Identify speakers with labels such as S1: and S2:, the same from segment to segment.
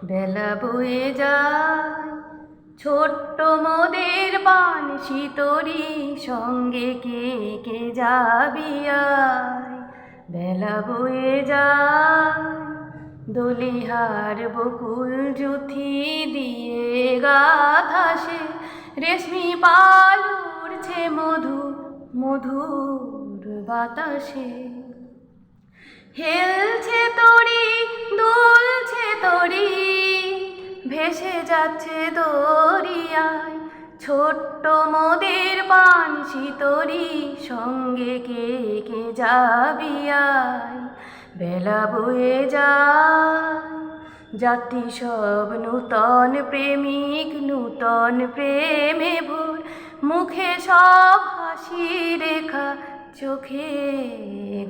S1: বেলা বয়ে যায় ছোট্ট মোদের বানশি তরি সঙ্গে কে কে যাবি আয়। বেলা বয়ে যায় দলিহার বকুল জুথি দিয়ে গাথা সে রেশমি পাল উড়ছে মধুর মধুর বাতাসে। হেলছে তরি দুলছে তরি ভেসে যাচ্ছে দরিয়ায় ছোট্ট মোদের বানশি তরি সঙ্গে কে কে যাবি আয়। বেলা বয়ে যায় যাত্রী সব নূতন প্রেমিক নূতন প্রেমে ভোর মুখে সব হাসি রেখা চোখে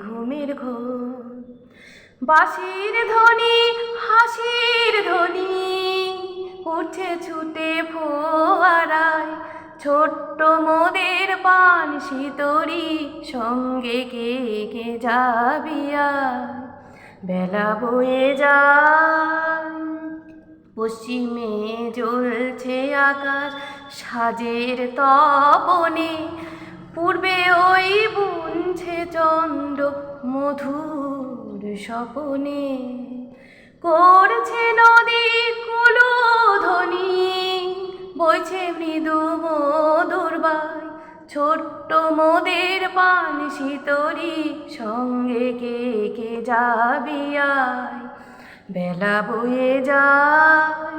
S1: ঘুমের ঘোর। বাঁশির ধ্বনি হাসির ধ্বনি উঠছে ছুটে ফোয়ারায় ছোট্ট মোদের বানশি তরি সঙ্গে কে কে যাবি আয়। বেলা বয়ে যায় পশ্চিমে জ্বলছে আকাশ সাজের তপনে পূর্বে ওই বুনছে চন্দ্র মধুর স্বপনে। করছে নদী কুলুধ্বনি বইছে মৃদু মধুর বাই ছোট্ট মোদের বানশি তরি সঙ্গে কে কে যাবি আয়। বেলা বয়ে যায়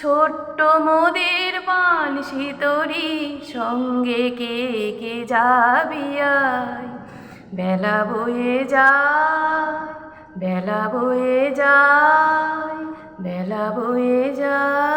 S1: ছোট্ট মোদের বানশি তরি সঙ্গে কে কে যাবি আয়। বেলা বয়ে যায় বেলা বয়ে যায় বেলা বয়ে যায়।